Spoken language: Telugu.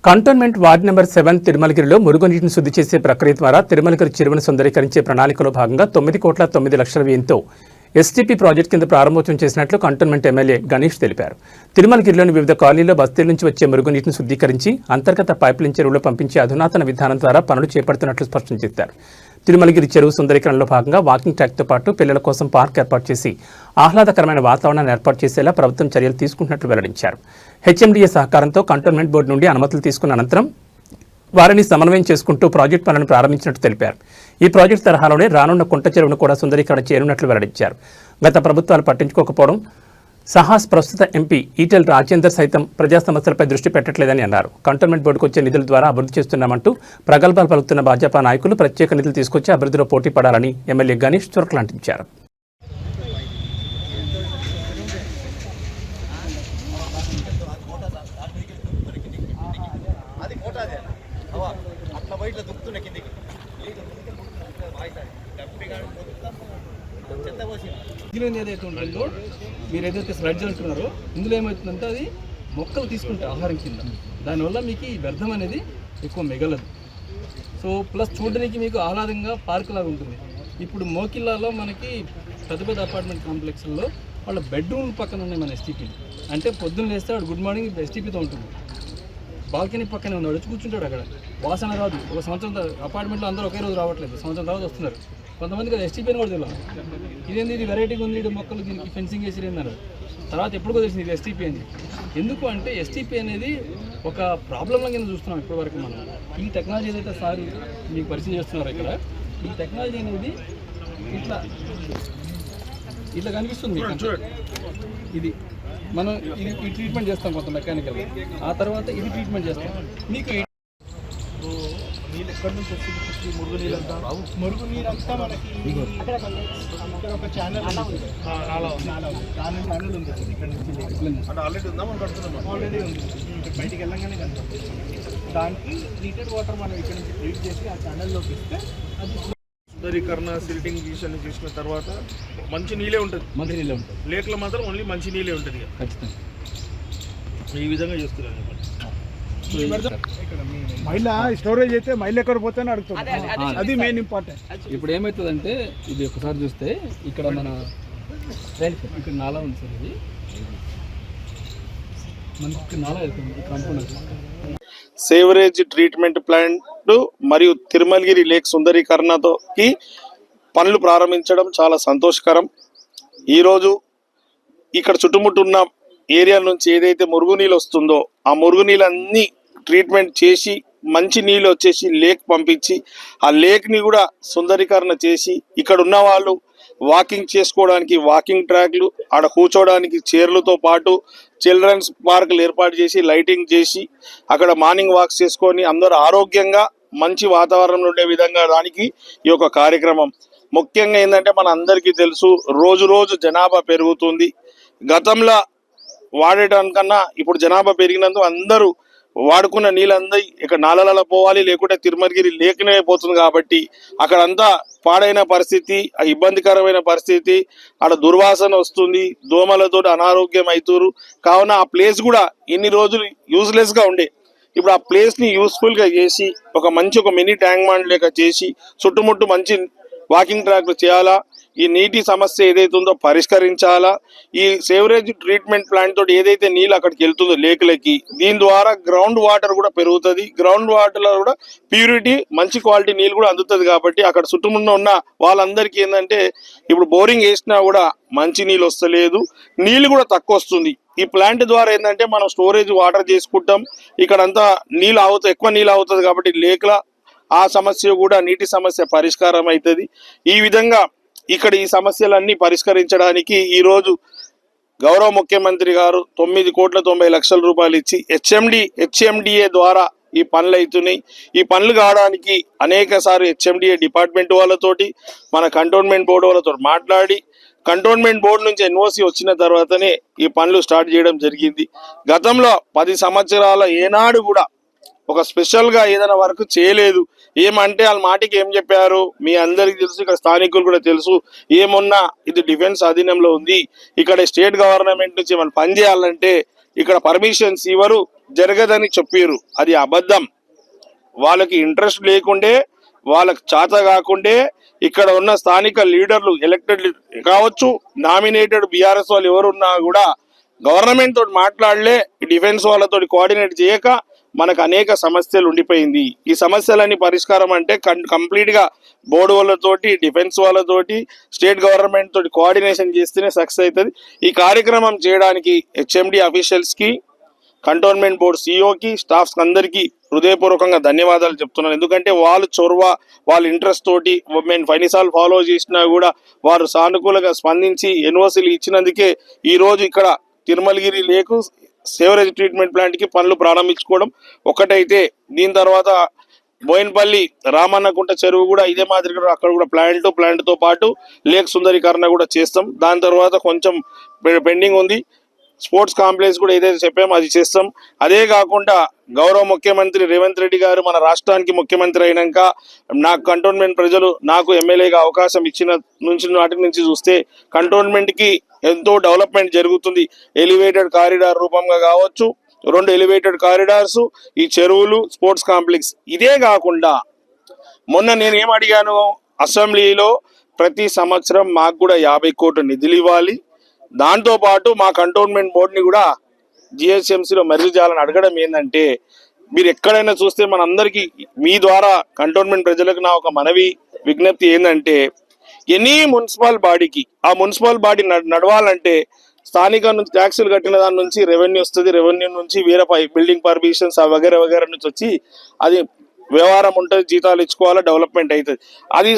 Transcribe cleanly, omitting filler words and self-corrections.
కంటోన్మెంట్ వార్డు నెంబర్ 7 తిరుమలగిరిలో మురుగునీటిని శుద్ధి చేసే ప్రక్రియ ద్వారా తిరుమలగిరి చెరువును సుందరీకరించే ప్రణాళికలో భాగంగా 9,09,00,000 వ్యయంతో ఎస్టీపీ ప్రాజెక్టు కింద ప్రారంభోత్సవం చేసినట్లు కంటోన్మెంట్ ఎమ్మెల్యే గణేష్ తెలిపారు. తిరుమలగిరిలోని వివిధ కాలనీల్లో బస్తీల నుంచి వచ్చే మురుగునీటిని శుద్ధీకరించి అంతర్గత పైప్లైన్ చెరువులో పంపించే అధునాతన విధానం ద్వారా పనులు చేపడుతున్నట్లు స్పష్టం చేశారు. తిరుమలగిరి చెరువు సుందరీకరణలో భాగంగా వాకింగ్ ట్రాక్తో పాటు పిల్లల కోసం పార్క్ ఏర్పాటు చేసి ఆహ్లాదకరమైన వాతావరణాన్ని ఏర్పాటు చేసేలా ప్రభుత్వం చర్యలు తీసుకుంటున్నట్లు వెల్లడించారు. హెచ్ఎండిఏ సహకారంతో కంటోన్మెంట్ బోర్డు నుండి అనుమతులు తీసుకున్న అనంతరం వారిని సమన్వయం చేసుకుంటూ ప్రాజెక్టు పనులను ప్రారంభించినట్టు తెలిపారు. ఈ ప్రాజెక్టు తరహాలోనే రానున్న కుంట చెరువును కూడా సుందరీకరణ చేయనున్నట్లు వెల్లడించారు. గత ప్రభుత్వాలు పట్టించుకోకపోవడం సహాస్ ప్రస్తుత ఎంపీ ఈటెల రాజేందర్ సైతం ప్రజా సమస్యలపై దృష్టి పెట్టట్లేదని అన్నారు. కంటోన్మెంట్ బోర్డుకు వచ్చే నిధుల ద్వారా అభివృద్ధి చేస్తున్నామంటూ ప్రగల్భాలు పలుకుతున్న భాజపా నాయకులు ప్రత్యేక నిధులు తీసుకొచ్చి అభివృద్ధిలో పోటీ పడాలని ఎమ్మెల్యే గణేష్ చురకలంటించారు. ఏదైతే ఉంటుందో మీరు ఏదైతే స్లడ్జ్ అంటున్నారో ఇందులో ఏమవుతుందంటే అది మొక్కలు తీసుకుంటే ఆహారం కింద, దానివల్ల మీకు ఈ వ్యర్థం అనేది ఎక్కువ మిగలదు. సో ప్లస్ చూడడానికి మీకు ఆహ్లాదంగా పార్క్ లాగా ఉంటుంది. ఇప్పుడు మోకిల్లాలో మనకి పెద్ద పెద్ద అపార్ట్మెంట్ కాంప్లెక్స్లో వాళ్ళ బెడ్రూమ్ పక్కన ఉన్నాయి మన ఎస్టీపీ. అంటే పొద్దున్న లేస్తే వాడు గుడ్ మార్నింగ్ ఎస్టీపీతో ఉంటుంది. బాల్కనీ పక్కనే ఉన్నాడు, వచ్చి కూర్చుంటాడు. అక్కడ వాసన రాదు. ఒక సంవత్సరం అపార్ట్మెంట్లో అందరూ ఒకే రోజు రావట్లేదు, సంవత్సరం తర్వాత వస్తున్నారు. కొంతమందికి అది ఎస్టీపీ అని కూడా తెలియదు. ఇదేంది, ఇది వెరైటీగా ఉంది, ఇది మొక్కలు దీనికి ఫెన్సింగ్ వేసి అన్నారు. తర్వాత ఎప్పుడు తెలిసింది ఇది ఎస్టీపీ అని. ఎందుకు అంటే ఎస్టీపీ అనేది ఒక ప్రాబ్లంలో కింద చూస్తున్నాం ఇప్పటి వరకు మనం. ఈ టెక్నాలజీ ఏదైతే సార్ మీకు పరిచయం చేస్తున్నారు ఇక్కడ, ఈ టెక్నాలజీ అనేది ఇట్లా ఇట్లా కనిపిస్తుంది మీకు. ఇది మనం ఈ ట్రీట్మెంట్ చేస్తాం కొంత మెకానికల్, ఆ తర్వాత ఇది ట్రీట్మెంట్ చేస్తాం. మీకు నీళ్ళు ఎక్కడి నుంచి వస్తుంది? మురుగు నీళ్ళంతా మురుగు నీరంతా మనకి ఇక్కడ ఒక ఛానల్ ఉంది. ఇక్కడ నుంచి ఆల్రెడీ ఉందా? మనం కడుతున్నాం. ఆల్రెడీ ఉంది. బయటికి వెళ్ళంగానే కనిపిస్తుంది. దానికి ట్రీటెడ్ వాటర్ మనం ఇక్కడ నుంచి ట్రీట్ చేసి ఆ ఛానల్లోకి ఇస్తే అది సుందరీకరణ సిల్టింగ్ గీషన్ చేసిన తర్వాత మంచి నీళ్ళే ఉంటుంది. మంచి నీళ్ళే ఉంటుంది. లేక్లో మాత్రం ఓన్లీ మంచి నీళ్ళే ఉంటుంది. ఖచ్చితంగా ఈ విధంగా చేస్తున్నాను. మైల స్టోరేజ్ అయితే మైల్ ఎక్కడ పోతే అడుగుతుంది. అది మెయిన్ ఇంపార్టెంట్. ఇప్పుడు ఏమవుతుందంటే ఇది ఒకసారి చూస్తే ఇక్కడ మన ఇక్కడ నాలా ఉంది సార్. ఇది మనకి నాలా వెళ్తుంది కాంపౌండ్. సేవరేజ్ ట్రీట్మెంట్ ప్లాంట్ మరియు తిరుమలగిరి లేక్ సుందరీకరణతోకి పనులు ప్రారంభించడం చాలా సంతోషకరం. ఈరోజు ఇక్కడ చుట్టుముట్టున్న ఏరియా నుంచి ఏదైతే మురుగునీళ్ళు వస్తుందో ఆ మురుగునీళ్ళన్నీ ట్రీట్మెంట్ చేసి మంచి నీళ్ళు వచ్చేసి లేక్ పంపించి ఆ లేక్ని కూడా సుందరీకరణ చేసి ఇక్కడ ఉన్న వాళ్ళు వాకింగ్ చేసుకోవడానికి వాకింగ్ ట్రాక్లు, ఆడ కూర్చోవడానికి చైర్లతో పాటు చిల్డ్రన్స్ పార్కులు ఏర్పాటు చేసి లైటింగ్ చేసి అక్కడ మార్నింగ్ వాక్స్ చేసుకొని అందరూ ఆరోగ్యంగా మంచి వాతావరణంలో ఉండే విధంగా దానికి ఈ యొక్క కార్యక్రమం. ముఖ్యంగా ఏంటంటే మన అందరికీ తెలుసు, రోజు రోజు జనాభా పెరుగుతుంది. గతంలో వాడేటానికన్నా ఇప్పుడు జనాభా పెరిగినందుకు అందరూ వాడుకున్న నీళ్ళందరూ ఇక్కడ నాలలలో పోవాలి, లేకుంటే తిరుమలగిరి లేకనే పోతుంది. కాబట్టి అక్కడంతా పాడైన పరిస్థితి, ఇబ్బందికరమైన పరిస్థితి, ఆడ దుర్వాసన వస్తుంది, దోమలతో అనారోగ్యం అవుతారు. కావున ఆ ప్లేస్ కూడా ఇన్ని రోజులు యూజ్లెస్గా ఉండే, ఇప్పుడు ఆ ప్లేస్ని యూస్ఫుల్గా చేసి ఒక మినీ ట్యాంక్ బండ్ లెక్క చేసి చుట్టుముట్టు మంచి వాకింగ్ ట్రాక్లు చేయాలా, ఈ నీటి సమస్య ఏదైతే ఉందో పరిష్కరించాలా, ఈ సేవరేజ్ ట్రీట్మెంట్ ప్లాంట్ తోటి ఏదైతే నీళ్ళు అక్కడికి వెళ్తుందో లేకులకి, దీని ద్వారా గ్రౌండ్ వాటర్ కూడా పెరుగుతుంది. గ్రౌండ్ వాటర్లో కూడా ప్యూరిటీ మంచి క్వాలిటీ నీళ్ళు కూడా అందుతుంది. కాబట్టి అక్కడ చుట్టుమున్న ఉన్న వాళ్ళందరికీ ఏంటంటే ఇప్పుడు బోరింగ్ వేసినా కూడా మంచి నీళ్ళు వస్తలేదు, నీళ్ళు కూడా తక్కువ వస్తుంది. ఈ ప్లాంట్ ద్వారా ఏంటంటే మనం స్టోరేజ్ వాటర్ చేసుకుంటాం, ఇక్కడంతా నీళ్ళు అవుతుంది, ఎక్కువ నీళ్ళు అవుతుంది. కాబట్టి లేకుల ఆ సమస్య కూడా నీటి సమస్య పరిష్కారం అవుతుంది. ఈ విధంగా ఇక్కడ ఈ సమస్యలన్నీ పరిష్కరించడానికి ఈరోజు గౌరవ ముఖ్యమంత్రి గారు 9,90,00,000 రూపాయలు ఇచ్చి హెచ్ఎండిఏ ద్వారా ఈ పనులు అవుతున్నాయి. ఈ పనులు కావడానికి అనేక సార్లు హెచ్ఎండిఏ డిపార్ట్మెంట్ వాళ్ళతోటి మన కంటోన్మెంట్ బోర్డు వాళ్ళతో మాట్లాడి కంటోన్మెంట్ బోర్డు నుంచి ఎన్ఓసి వచ్చిన తర్వాతనే ఈ పనులు స్టార్ట్ చేయడం జరిగింది. గతంలో 10 సంవత్సరాల ఏనాడు కూడా ఒక స్పెషల్గా ఏదైనా వర్క్ చేయలేదు. ఏమంటే వాళ్ళ మాటికి ఏం చెప్పారు మీ అందరికీ తెలుసు, ఇక్కడ స్థానికులు కూడా తెలుసు, ఏమున్నా ఇది డిఫెన్స్ అధీనంలో ఉంది, ఇక్కడ స్టేట్ గవర్నమెంట్ నుంచి మనం పని చేయాలంటే ఇక్కడ పర్మిషన్స్ ఇవ్వరు, జరగదని చెప్పారు. అది అబద్ధం. వాళ్ళకి ఇంట్రెస్ట్ లేకుండే, వాళ్ళకి చేత కాకుండే ఇక్కడ ఉన్న స్థానిక లీడర్లు ఎలక్టెడ్ కావచ్చు, నామినేటెడ్ బీఆర్ఎస్ వాళ్ళు ఎవరున్నా కూడా గవర్నమెంట్ తోటి మాట్లాడలే, డిఫెన్స్ వాళ్ళతో కోఆర్డినేట్ చేయక మనకు అనేక సమస్యలు ఉండిపోయింది. ఈ సమస్యలన్నీ పరిష్కారం అంటే కంప్లీట్ గా బోర్డు వాళ్ళతోటి, డిఫెన్స్ వాళ్ళతోటి, స్టేట్ గవర్నమెంట్ తోటి కోఆర్డినేషన్ చేస్తేనే సక్సెస్ అవుతుంది. ఈ కార్యక్రమం చేయడానికి హెచ్ఎండి అఫీషియల్స్ కి, కంటోన్మెంట్ బోర్డు సిఇఓకి, స్టాఫ్స్ అందరికీ హృదయపూర్వకంగా ధన్యవాదాలు చెప్తున్నాను. ఎందుకంటే వాళ్ళు చొరవ, వాళ్ళ ఇంట్రెస్ట్ తోటి మేము ఫైనిసార్లు ఫాలో చేసినా కూడా వారు సానుకూలంగా స్పందించి ఎన్ఓసీలు ఇచ్చినందుకే ఈ రోజు ఇక్కడ తిరుమలగిరి లేకు సేవరేజ్ ట్రీట్మెంట్ ప్లాంట్ కి పనులు ప్రారంభించుకోవడం ఒకటైతే, దీని తర్వాత బోయినపల్లి రామన్నకుంట చెరువు కూడా ఇదే మాదిరిగా అక్కడ కూడా ప్లాంట్ తో పాటు లేక్ సుందరీకరణ కూడా చేస్తాం. దాని తర్వాత కొంచెం పెండింగ్ ఉంది. స్పోర్ట్స్ కాంప్లెక్స్ కూడా ఏదైతే చెప్పామో అది చేస్తాం. అదే కాకుండా గౌరవ ముఖ్యమంత్రి రేవంత్ రెడ్డి గారు మన రాష్ట్రానికి ముఖ్యమంత్రి అయినాక నాకు కంటోన్మెంట్ ప్రజలు నాకు ఎమ్మెల్యేగా అవకాశం ఇచ్చిన నాటి నుంచి చూస్తే కంటోన్మెంట్ కి ఎంతో డెవలప్మెంట్ జరుగుతుంది. ఎలివేటెడ్ కారిడార్ రూపంగా కావచ్చు, 2 ఎలివేటెడ్ కారిడార్స్, ఈ చెరువులు, స్పోర్ట్స్ కాంప్లెక్స్. ఇదే కాకుండా మొన్న నేను ఏం అడిగాను అసెంబ్లీలో, ప్రతి సంవత్సరం మాకు కూడా 50 కోట్ల నిధులు ఇవ్వాలి, దాంతో పాటు మా కంటోన్మెంట్ బోర్డుని కూడా జిహెచ్ఎంసీలో మెరుగు చేయాలని అడగడం ఏంటంటే, మీరు ఎక్కడైనా చూస్తే మనందరికీ మీ ద్వారా కంటోన్మెంట్ ప్రజలకు నా ఒక మనవి విజ్ఞప్తి ఏంటంటే, ఎనీ మున్సిపల్ బాడీకి ఆ మున్సిపల్ బాడీ నడవాలంటే స్థానిక నుంచి ట్యాక్సులు కట్టిన దాని నుంచి రెవెన్యూ వస్తుంది, రెవెన్యూ నుంచి వేరే బిల్డింగ్ పర్మిషన్స్ వగేర నుంచి వచ్చి అది వ్యవహారం ఉంటుంది, జీతాలు ఇచ్చుకోవాలా, డెవలప్మెంట్ అవుతుంది. అది